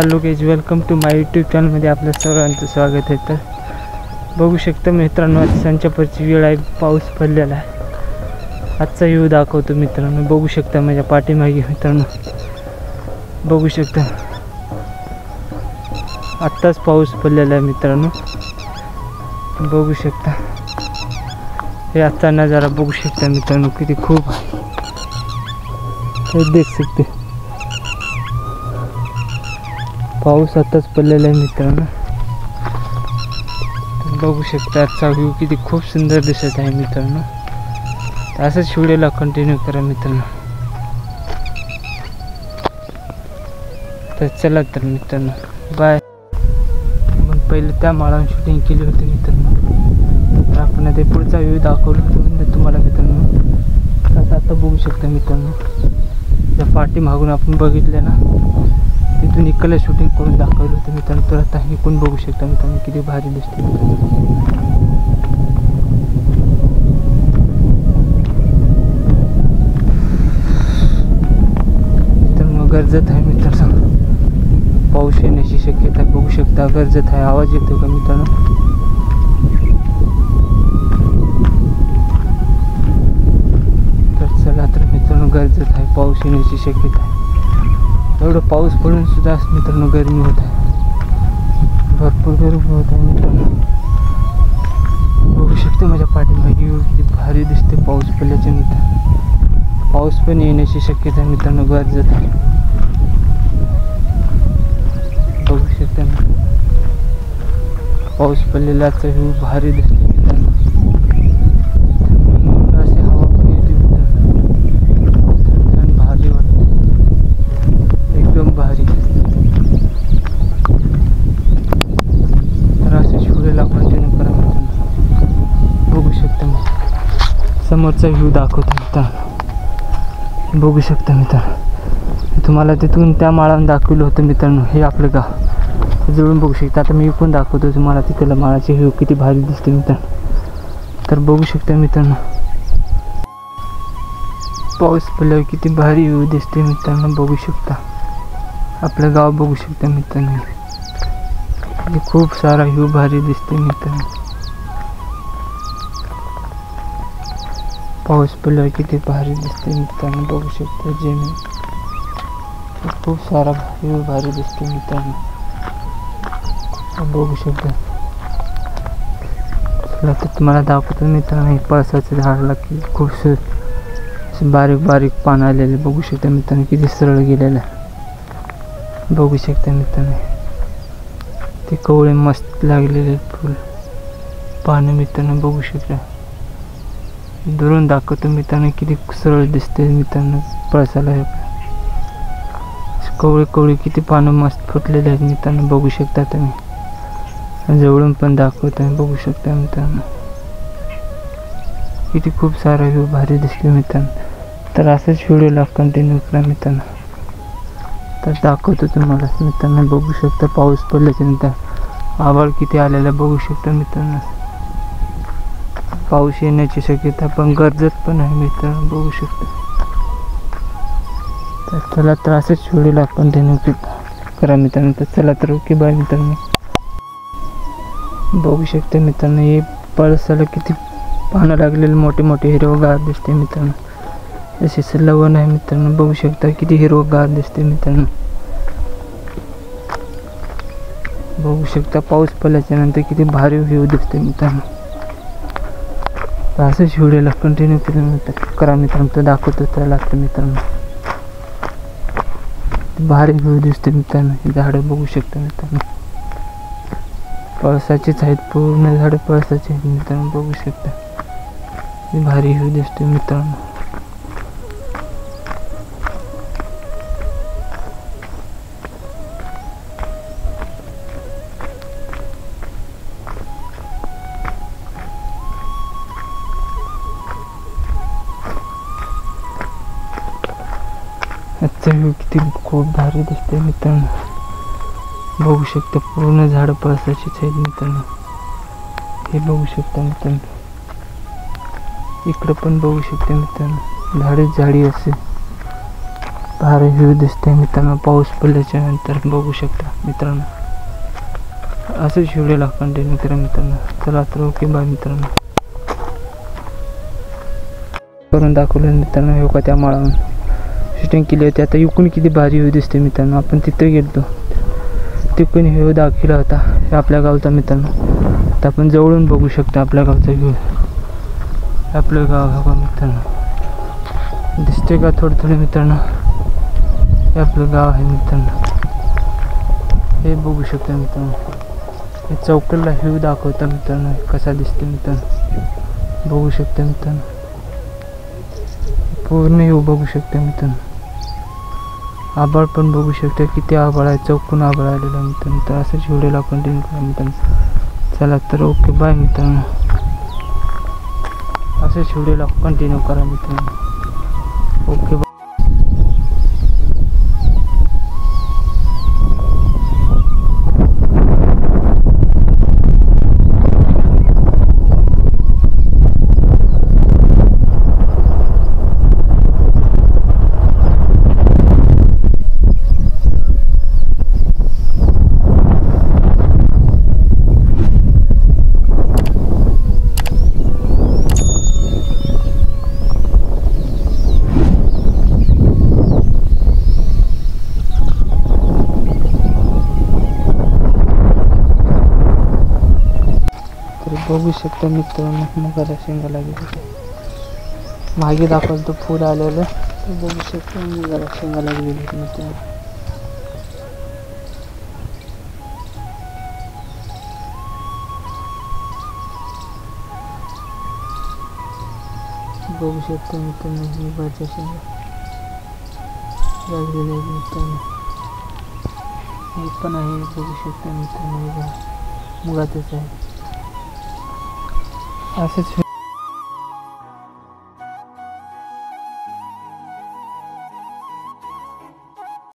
Hello guys, welcome to my YouTube चॅनलमध्ये आपल्या सर्वांचं स्वागत आहे। तर बघू शकता मित्रांनो, आज संचापूरची वेळ आहे, पाऊस पडलेला आहे। आजचा व्ह्यू दाखवतो मित्रांनो। बघू शकता माझ्या पाठीमागे मित्रांनो, बघू शकता आत्ताच पाऊस पडलेला आहे मित्रांनो। बघू शकता हे आजचा नजारा बघू शकता मित्रांनो, किती खूप आहे देख सकते। पाऊस आताच पडलेला आहे मित्रांनो। बघू शकता आजचा व्ह्यू किती खूप सुंदर दिसत आहे मित्रांनो। असंच व्हिडिओला कंटिन्यू करा मित्रांनो। तर चला तर मित्रांनो, बाय। मग पहिले त्या माळावर शूटिंग केली होती मित्रांनो, तर आपण ते पुढचा व्ह्यू दाखवला होता तुम्हाला मित्रांनो। आता बघू शकता मित्रांनो, त्या पाठीमागून आपण बघितले ना, तिथून इकडे शूटिंग करून दाखवलं होतं मित्रांनो। तर आता इकडून बघू शकता मित्रांनो, किती भारी दिसते मित्रांनो। गरजत आहे मित्रांनो, पाऊस येण्याची शक्यता बघू शकता। गरजत आहे, आवाज येतो का मित्रांनो? तर चला तर मित्रांनो, गरजत आहे, पाऊस येण्याची शक्यता आहे। एवढं पाऊस पडून सुद्धा मित्रांनो गरमी होत आहे, भरपूर गरमी होत आहे मित्रांनो। बघू शकता माझ्या पाठीमागे किती भारी दिसते पाऊस पडल्याच्या मित्रांनो। पाऊस पण येण्याची शक्यता आहे मित्रांनो, गरजत आहे। बघू शकता पाऊस पडलेलाचा व्ह्यू भारी दिसते मित्रांनो। असे हवा पण येते मित्रांनो, भारी वाटते, एकदम भारी। तर असे व्हिडिओला कंटिन्यू करा मित्रांनो। बघू शकता मी समोरचा व्ह्यू दाखवतो मित्रांनो। बघू शकता मित्रांनो, तुम्हाला तिथून त्या माळावर दाखवलं होतं मित्रांनो। हे आपलं गाव जवळून बघू शकता। आता मी पण दाखवतो तुम्हाला तिथलं माळाचे व्ह्यू किती भारी दिसते मित्रांनो। तर बघू शकता मित्रांनो, पाऊस पडल्यावर किती भारी व्ह्यू दिसते मित्रांनो। बघू शकता आपलं गाव बघू शकता मित्रांनो, खूप सारा व्ह्यू भारी दिसते मित्रांनो। पाऊस पडल्यावर किती भारी दिसते मित्रांनो। बघू शकता जमीन खूप सारा व्ह्यू भारी दिसते मित्रांनो। बघू शकता चला तर तुम्हाला दाखवतो मित्रांनो, एक पळसाचं झाडाला की खूप बारीक बारीक पानं आलेले बघू शकता मित्रांनो, किती सरळ गेलेलं आहे। बघू शकता मित्रांनो, ते कवळे मस्त लागलेले फुल पानं मित्रांनो। बघू शकता दुरून दाखवतो मित्रांनो, किती सरळ दिसते मित्रांनो पळसाला। कवळे कवळे किती पानं मस्त फुटलेले आहेत मित्रांनो। बघू शकता तुम्ही, जवळून पण दाखवत आहे। बघू शकता मित्रांनो, किती खूप सारा व्ह्यू भारी दिसते मित्रांनो। तर असंच व्हिडिओला कंटिन्यू करा मित्रांनो। तर दाखवतो तुम्हाला मित्रांनो। बघू शकता पाऊस पडल्याच्या नंतर आभाळ किती आलेला बघू शकता मित्रांनो। पाऊस येण्याची शक्यता पण गरजत पण आहे मित्रांनो, बघू शकता। तर चला तर असंच व्हिडिओला कंटिन्यू करा मित्रांनो। तर चला तर ओके, बाय मित्रांनो। बघू शकता मित्रांनो, हे पळसाला किती पानं लागलेले मोठे मोठे हिरवगार दिसते मित्रांनो। तसेच लवण आहे मित्रांनो। बघू शकता किती हिरवगार दिसते मित्रांनो। बघू शकता पाऊस पडल्याच्या नंतर किती भारी व्ह्यू दिसते मित्रांनो। तर असंच व्हिडिओला कंटिन्यू करा मित्रांनो। तर दाखवतो त्याला मित्रांनो, भारी व्ह्यू दिसते मित्रांनो। हे झाडं बघू शकता मित्रांनो, पळसाचीच आहेत, पूर्ण झाडं पळसाची आहेत मित्रांनो। बघू शकता भारी व्ह्यू दिसते मित्रांनो। आजचा व्ह्यू किती खूप भारी दिसते मित्रांनो। बघू शकता पूर्ण झाडं पळसाचीच आहेत मित्रांनो। हे बघू शकता मित्रांनो, इकडं पण बघू शकता मित्रांनो, झाडीच झाडी असेल। भारी व्ह्यू दिसते मित्रांनो. पाऊस पडल्याच्या नंतर बघू शकता मित्रांनो. असंच व्हिडिओला कंटिन्यू करा मित्रांनो. चला तर ओके बाय मित्रांनो. करून दाखवलं मित्रांनो. हे का त्या माळावरून शूटिंग केली होती. आता इकडून किती भारी व्ह्यू दिसते मित्रांनो. आपण तिथे गेलो तिकडून व्ह्यू दाखवला होता. हे आपल्या गावचा मित्रांनो. तर आपण जवळून बघू शकतो आपल्या गावचा व्ह्यू. आपलं गाव हवा मित्रांनो. दिसते का थोडं मित्रांनो. हे आपलं गाव आहे मित्रांनो. हे बघू शकता मित्रांनो. हे चौकडला व्ह्यू दाखवता मित्रांनो. कसा दिसते मित्रांनो. बघू शकता मित्रांनो. पूर्ण व्ह्यू बघू शकता मित्रांनो. आभाळ पण बघू शकता किती आभाळ आहे. चौकून आभाळ आलेलं आहे मित्रांनो. तर असंच व्हिडिओला कंटिन्यू करा मित्रांनो. चला तर ओके बाय मित्रांनो. असंच व्हिडिओला कंटिन्यू करा मित्रांनो. Okay bye. बघू शकता मित्रांनो. मुगाला शेंगा लागली. मागे दाखवलं तो फूल आलेलं. तर बघू शकता मुगाला शेंगा लागलेली मित्रांनो. बघू शकता मित्रांनो. मुगाच्या शेंगा लागलेल्या आहेत मित्रांनो. हे पण आहे बघू शकता मित्रांनो. मुगातच आहे. असंच